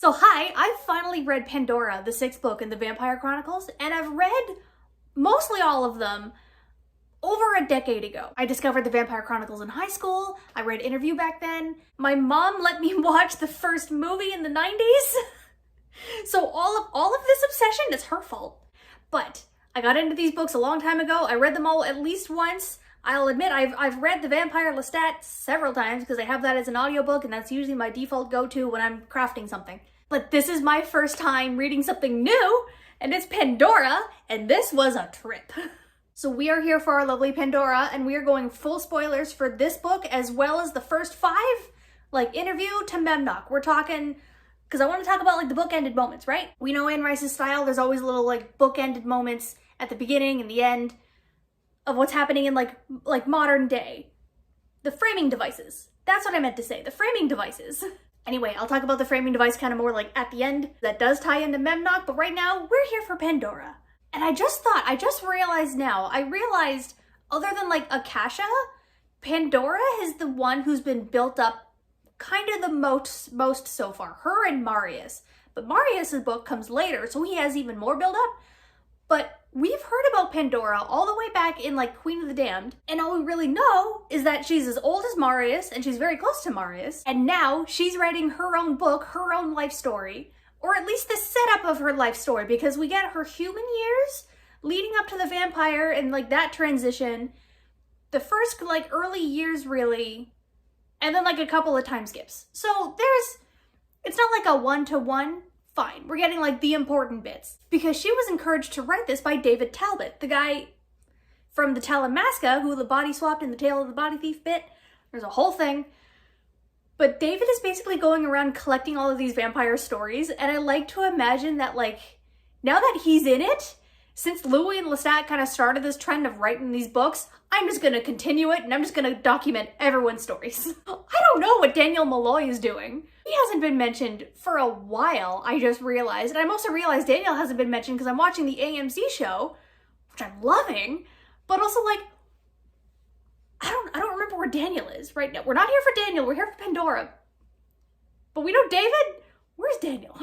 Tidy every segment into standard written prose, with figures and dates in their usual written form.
So hi, I've finally read Pandora, the 6th book in the Vampire Chronicles, and I've read mostly all of them over a decade ago. I discovered the Vampire Chronicles in high school. I read Interview back then. My mom let me watch the first movie in the 90s. So all of this obsession is her fault. But I got into these books a long time ago. I read them all at least once. I'll admit I've read The Vampire Lestat several times because I have that as an audiobook, and that's usually my default go-to when I'm crafting something. But this is my first time reading something new, and it's Pandora, and this was a trip. So we are here for our lovely Pandora, and we are going full spoilers for this book as well as the first 5, interview to Memnock. We're talking, because I want to talk about the bookended moments, right? We know Anne Rice's style, there's always little bookended moments at the beginning and the end of what's happening in modern day. The framing devices. That's what I meant to say, the framing devices. Anyway, I'll talk about the framing device kind of more at the end. That does tie into Memnock, but right now we're here for Pandora. And I just realized now, other than Akasha, Pandora is the one who's been built up kind of the most so far. Her and Marius. But Marius's book comes later, so he has even more build up. But we've heard about Pandora all the way back in Queen of the Damned, and all we really know is that she's as old as Marius, and she's very close to Marius, and now she's writing her own book, her own life story, or at least the setup of her life story, because we get her human years leading up to the vampire and that transition, the first early years really, and then a couple of time skips. So it's not a one-to-one. Fine, we're getting the important bits. Because she was encouraged to write this by David Talbot, the guy from the Talamasca who the body swapped in the Tale of the Body Thief bit. There's a whole thing. But David is basically going around collecting all of these vampire stories, and I like to imagine that now that he's in it, since Louis and Lestat kind of started this trend of writing these books, I'm just gonna continue it and I'm just gonna document everyone's stories. I don't know what Daniel Malloy is doing. He hasn't been mentioned for a while, I just realized. And I'm also realized Daniel hasn't been mentioned because I'm watching the AMC show, which I'm loving, but also I don't remember where Daniel is right now. We're not here for Daniel, we're here for Pandora. But we know David? Where's Daniel?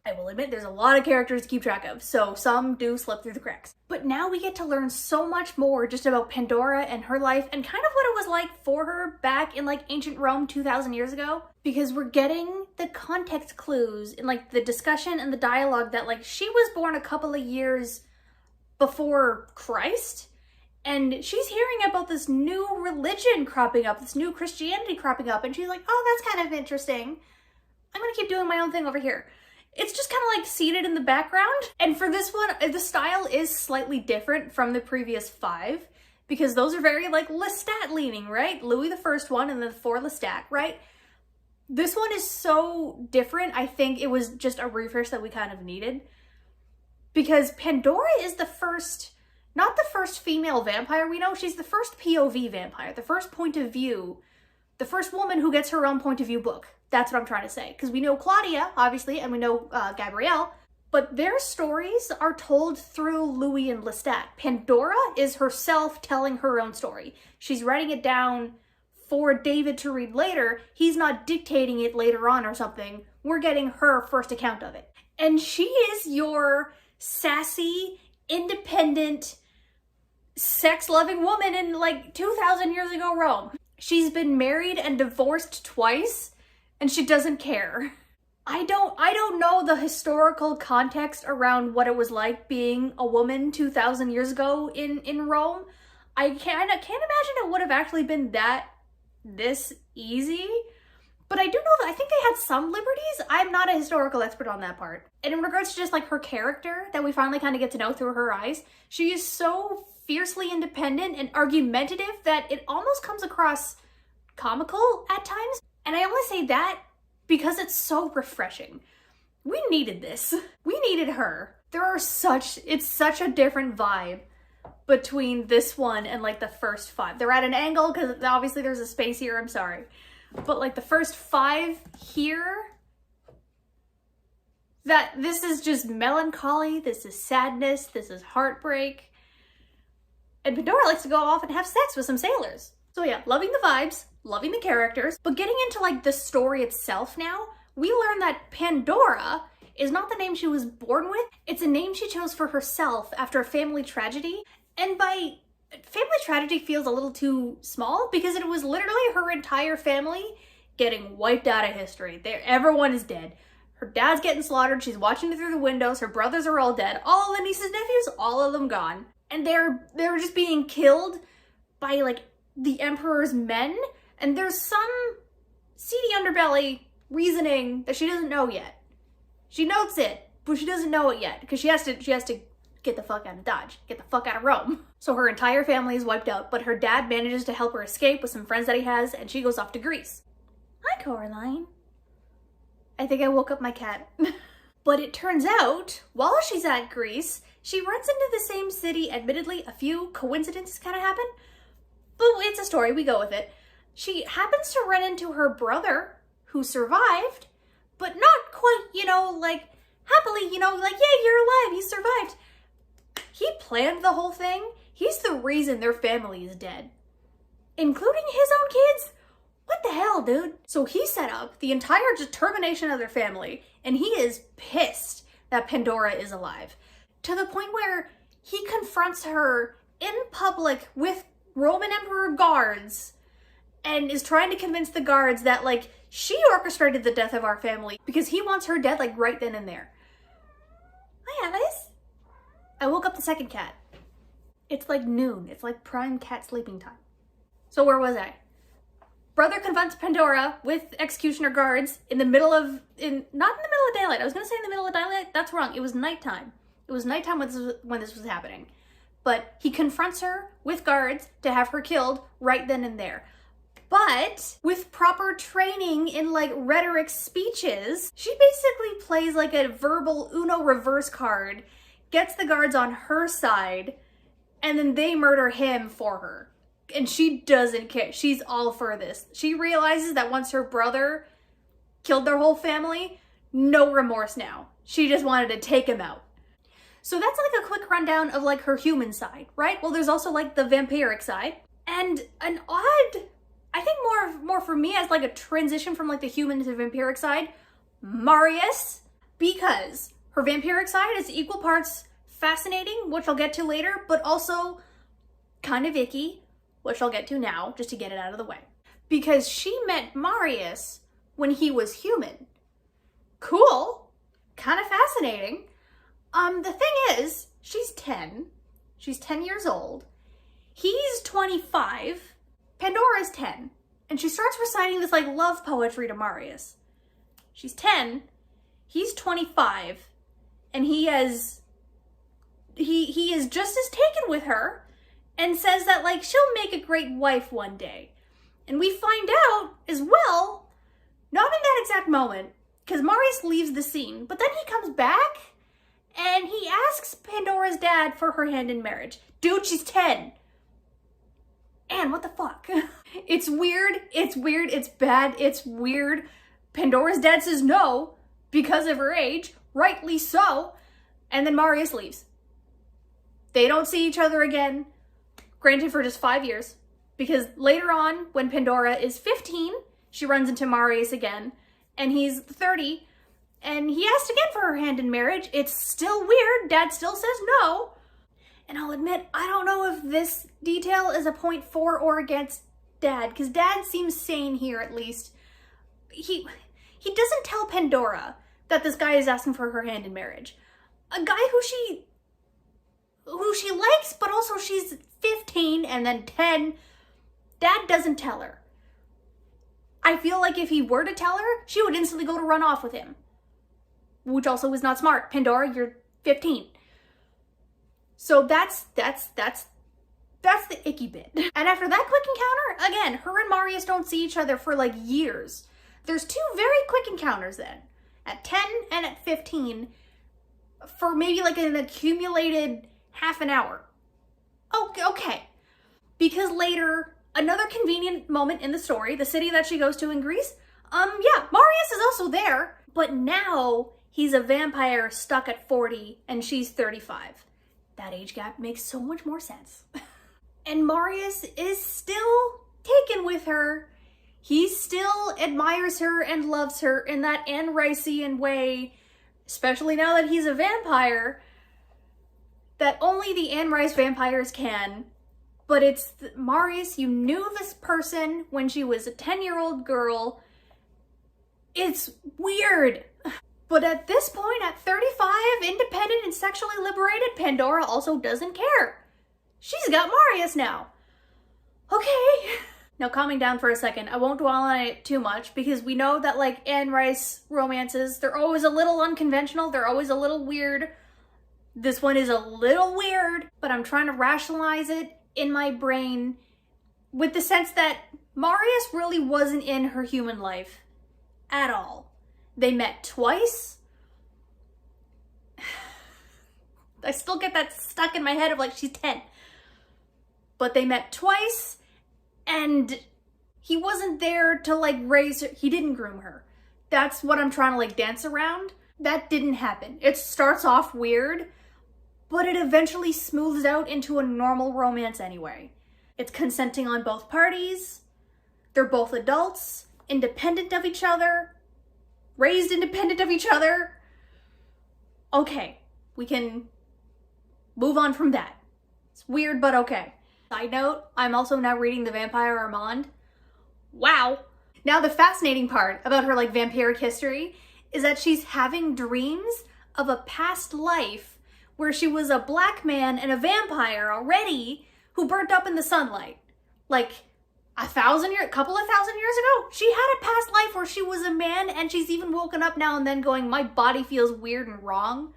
I will admit there's a lot of characters to keep track of, so some do slip through the cracks. But now we get to learn so much more just about Pandora and her life and kind of what it was like for her back in ancient Rome 2,000 years ago. Because we're getting the context clues in the discussion and the dialogue that she was born a couple of years before Christ. And she's hearing about this new religion cropping up, this new Christianity cropping up. And she's like, oh, that's kind of interesting. I'm gonna keep doing my own thing over here. It's just kind of seated in the background. And for this one, the style is slightly different from the previous 5 because those are very Lestat leaning, right? Louis the first one and then 4 Lestat, right? This one is so different. I think it was just a refresh that we kind of needed because Pandora is the first, not the first female vampire we know. She's the first POV vampire, the first point of view, the first woman who gets her own point of view book. That's what I'm trying to say. Because we know Claudia, obviously, and we know Gabrielle, but their stories are told through Louis and Lestat. Pandora is herself telling her own story. She's writing it down for David to read later. He's not dictating it later on or something. We're getting her first account of it. And she is your sassy, independent, sex-loving woman in 2,000 years ago Rome. She's been married and divorced twice, and she doesn't care. I don't know the historical context around what it was like being a woman 2,000 years ago in Rome. I can't imagine it would have actually been this easy. But I do know that I think they had some liberties. I'm not a historical expert on that part. And in regards to just her character that we finally kind of get to know through her eyes, she is so fiercely independent and argumentative that it almost comes across comical at times. And I only say that because it's so refreshing. We needed this. We needed her. It's such a different vibe between this one and the first 5. They're at an angle because obviously there's a space here, I'm sorry. But the first 5 here, that this is just melancholy, this is sadness, this is heartbreak. And Pandora likes to go off and have sex with some sailors. So yeah, loving the vibes, loving the characters, but getting into the story itself now, we learn that Pandora is not the name she was born with. It's a name she chose for herself after a family tragedy. And by family tragedy feels a little too small because it was literally her entire family getting wiped out of history. Everyone is dead. Her dad's getting slaughtered. She's watching it through the windows. Her brothers are all dead. All the nieces and nephews, all of them gone. And they're just being killed by like the Emperor's men. And there's some seedy underbelly reasoning that she doesn't know yet. She notes it, but she doesn't know it yet because she has to get the fuck out of Dodge, get the fuck out of Rome. So her entire family is wiped out, but her dad manages to help her escape with some friends that he has, and she goes off to Greece. Hi, Coraline. I think I woke up my cat. But it turns out, while she's at Greece, she runs into the same city. Admittedly, a few coincidences kind of happen, but it's a story, we go with it. She happens to run into her brother, who survived, but not quite, like, happily, like, yeah, you're alive, you survived. He planned the whole thing. He's the reason their family is dead. Including his own kids? What the hell, dude? So he set up the entire determination of their family, and he is pissed that Pandora is alive. To the point where he confronts her in public with Roman Emperor guards and is trying to convince the guards that, like, she orchestrated the death of our family because he wants her dead, like, right then and there. Hi, Alice. I woke up the second cat. It's like noon. It's like prime cat sleeping time. So where was I? Brother confronts Pandora with executioner guards in the middle of, not in the middle of daylight. I was gonna say in the middle of daylight. That's wrong. It was nighttime. It was nighttime when this was happening. But he confronts her with guards to have her killed right then and there. But with proper training in like rhetoric speeches, she basically plays like a verbal Uno reverse card, gets the guards on her side, and then they murder him for her. And she doesn't care. She's all for this. She realizes that once her brother killed their whole family, no remorse now. She just wanted to take him out. So that's like a quick rundown of like her human side, right? Well, there's also like the vampiric side. And an odd, I think more for me as like a transition from like the human to the vampiric side, Marius, because her vampiric side is equal parts fascinating, which I'll get to later, but also kind of icky, which I'll get to now, just to get it out of the way. Because she met Marius when he was human. Cool. Kind of fascinating. The thing is, she's 10. She's 10 years old. He's 25. Pandora's 10. And she starts reciting this like love poetry to Marius. She's 10. He's 25. And he is just as taken with her and says that like she'll make a great wife one day. And we find out as well, not in that exact moment, because Marius leaves the scene, but then he comes back and he asks Pandora's dad for her hand in marriage. Dude, she's 10. And what the fuck? It's weird, it's bad, it's weird. Pandora's dad says no because of her age, rightly so, and then Marius leaves. They don't see each other again, granted for just 5 years, because later on, when Pandora is 15, she runs into Marius again, and he's 30, and he asks again for her hand in marriage. It's still weird. Dad still says no. And I'll admit, I don't know if this detail is a point for or against Dad, because Dad seems sane here at least. He doesn't tell Pandora that this guy is asking for her hand in marriage. A guy who she likes, but also she's 15 and then 10. Dad doesn't tell her. I feel like if he were to tell her, she would instantly go to run off with him. Which also is not smart. Pandora, you're 15. So that's the icky bit. And after that quick encounter, again, her and Marius don't see each other for like years. There's 2 very quick encounters then. At 10 and at 15 for maybe like an accumulated half an hour. Okay. Because later, another convenient moment in the story, the city that she goes to in Greece, yeah, Marius is also there, but now he's a vampire stuck at 40 and she's 35. That age gap makes so much more sense. And Marius is still taken with her. he still admires her and loves her in that Anne Ricean way, especially now that he's a vampire, that only the Anne Rice vampires can. But it's, Marius, you knew this person when she was a 10-year-old girl. It's weird. But at this point, at 35, independent and sexually liberated, Pandora also doesn't care. She's got Marius now. Okay. Now, calming down for a second, I won't dwell on it too much because we know that, like, Anne Rice romances, they're always a little unconventional, they're always a little weird. This one is a little weird, but I'm trying to rationalize it in my brain with the sense that Marius really wasn't in her human life at all. They met twice. I still get that stuck in my head of like, she's 10. But they met twice, and he wasn't there to like raise her. He didn't groom her. That's what I'm trying to like dance around. That didn't happen. It starts off weird, but it eventually smooths out into a normal romance anyway. It's consenting on both parties. They're both adults, independent of each other, raised independent of each other. Okay, we can move on from that. It's weird, but okay. Side note, I'm also now reading The Vampire Armand. Wow. Now the fascinating part about her like vampiric history is that she's having dreams of a past life where she was a black man and a vampire already who burnt up in the sunlight. Like a couple of thousand years ago. She had a past life where she was a man, and she's even woken up now and then going, my body feels weird and wrong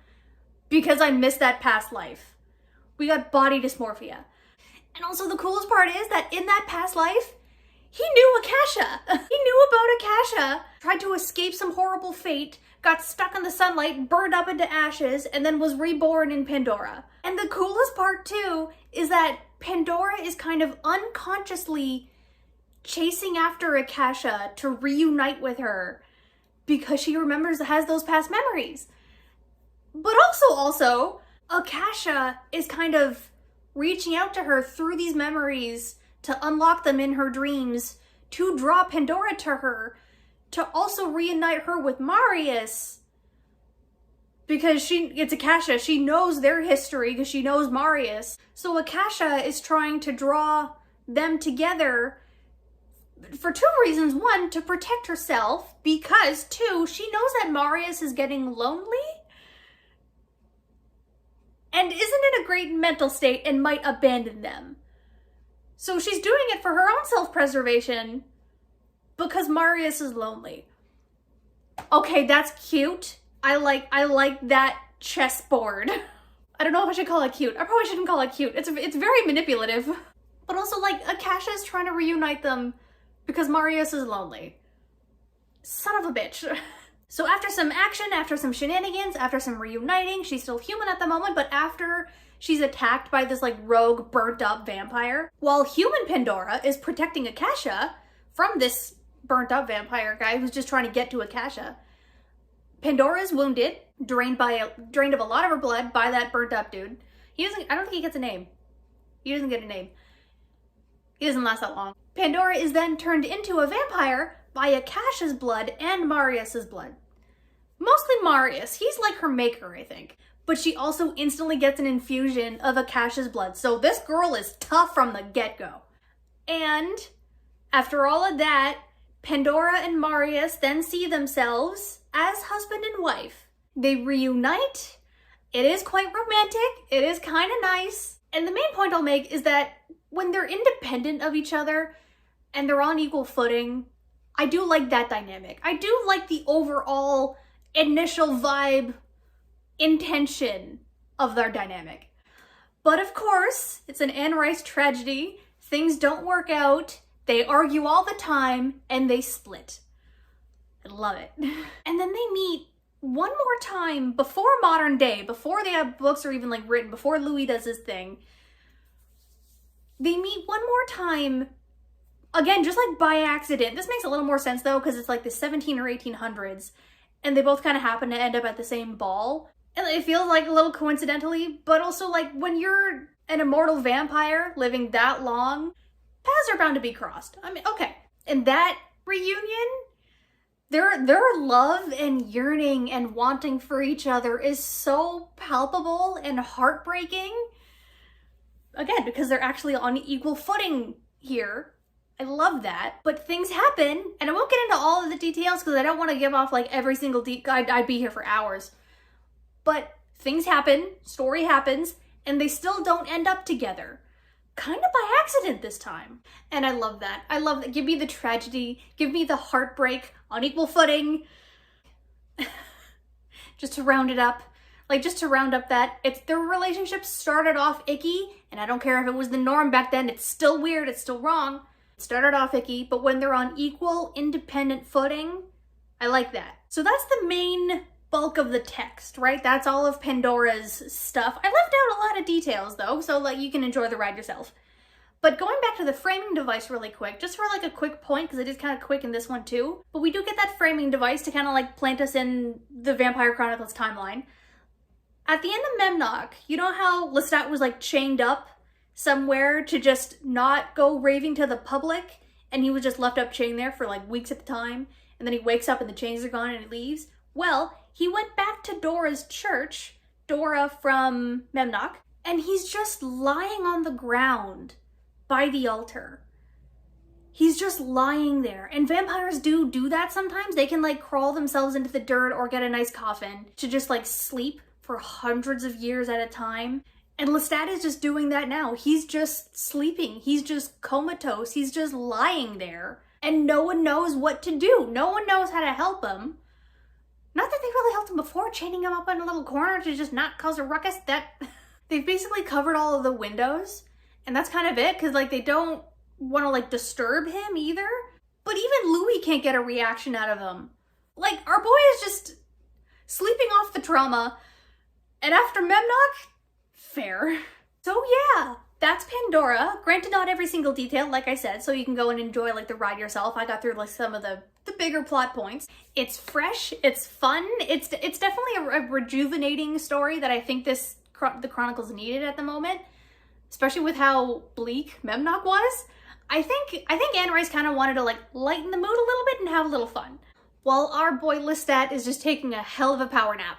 because I missed that past life. We got body dysmorphia. And also the coolest part is that in that past life, he knew Akasha. He knew about Akasha, tried to escape some horrible fate, got stuck in the sunlight, burned up into ashes, and then was reborn in Pandora. And the coolest part too is that Pandora is kind of unconsciously chasing after Akasha to reunite with her because she has those past memories. But also, Akasha is kind of reaching out to her through these memories to unlock them in her dreams, to draw Pandora to her, to also reunite her with Marius. Because it's Akasha, she knows their history because she knows Marius. So Akasha is trying to draw them together for two reasons. One, to protect herself, because two, she knows that Marius is getting lonely and isn't in a great mental state and might abandon them. So she's doing it for her own self-preservation because Marius is lonely. Okay, that's cute. I like that chessboard. I don't know if I should call it cute. I probably shouldn't call it cute. It's very manipulative. But also, like, Akasha is trying to reunite them because Marius is lonely. Son of a bitch. So after some action, after some shenanigans, after some reuniting, she's still human at the moment, but after she's attacked by this like rogue, burnt up vampire, while human Pandora is protecting Akasha from this burnt up vampire guy who's just trying to get to Akasha, Pandora is wounded, drained of a lot of her blood by that burnt up dude. I don't think he gets a name. He doesn't get a name. He doesn't last that long. Pandora is then turned into a vampire by Akasha's blood and Marius's blood. Mostly Marius. He's like her maker, I think. But she also instantly gets an infusion of Akasha's blood. So this girl is tough from the get-go. And after all of that, Pandora and Marius then see themselves as husband and wife. They reunite. It is quite romantic. It is kind of nice. And the main point I'll make is that when they're independent of each other and they're on equal footing, I do like that dynamic. I do like the overall initial vibe, intention of their dynamic. But of course, it's an Anne Rice tragedy. Things don't work out. They argue all the time and they split. I love it. And then they meet one more time before modern day, before they have books or even like written, before Louis does his thing. They meet one more time, again, just like by accident. This makes a little more sense though, because it's like the 17 or 1800s, and they both kind of happen to end up at the same ball. And it feels like a little coincidentally, but also like when you're an immortal vampire living that long, paths are bound to be crossed. I mean, okay. And that reunion, their love and yearning and wanting for each other is so palpable and heartbreaking. Again, because they're actually on equal footing here. I love that. But things happen, and I won't get into all of the details because I don't want to give off like every single I'd be here for hours. But things happen, story happens, and they still don't end up together. Kind of by accident this time. And I love that. I love that. Give me the tragedy, give me the heartbreak on equal footing. Just to round it up. Like, just to round up that, their relationship started off icky, and I don't care if it was the norm back then, it's still weird, it's still wrong. It started off icky, but when they're on equal, independent footing, I like that. So that's the main bulk of the text, right? That's all of Pandora's stuff. I left out a lot of details though, so like you can enjoy the ride yourself. But going back to the framing device really quick, just for like a quick point, because it is kind of quick in this one too, but we do get that framing device to kind of like plant us in the Vampire Chronicles timeline. At the end of Memnoch, you know how Lestat was like chained up somewhere to just not go raving to the public, and he was just left up chained there for like weeks at a time, and then he wakes up and the chains are gone and he leaves? Well, he went back to Dora's church, Dora from Memnoch, and he's just lying on the ground by the altar. He's just lying there. And vampires do that sometimes. They can like crawl themselves into the dirt or get a nice coffin to just like sleep for hundreds of years at a time. And Lestat is just doing that now. He's just sleeping. He's just comatose. He's just lying there. And no one knows what to do. No one knows how to help him. Not that they really helped him before, chaining him up in a little corner to just not cause a ruckus. They've basically covered all of the windows, and that's kind of it, because like they don't want to like disturb him either. But even Louis can't get a reaction out of him. Like, our boy is just sleeping off the trauma, and after Memnoch, fair. So yeah, that's Pandora. Granted, not every single detail, like I said, so you can go and enjoy like the ride yourself. I got through like some of the bigger plot points. It's fresh, it's fun, it's definitely a rejuvenating story that I think the Chronicles needed at the moment, especially with how bleak Memnoch was. I think Anne Rice kind of wanted to like lighten the mood a little bit and have a little fun, while our boy Lestat is just taking a hell of a power nap.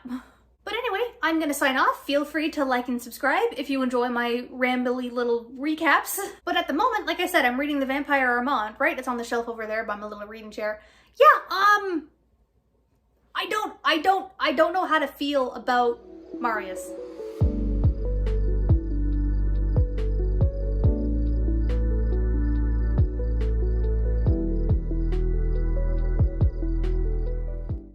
But anyway, I'm gonna sign off. Feel free to like and subscribe if you enjoy my rambly little recaps. But at the moment, like I said, I'm reading The Vampire Armand, right? It's on the shelf over there by my little reading chair. Yeah, I don't know how to feel about Marius.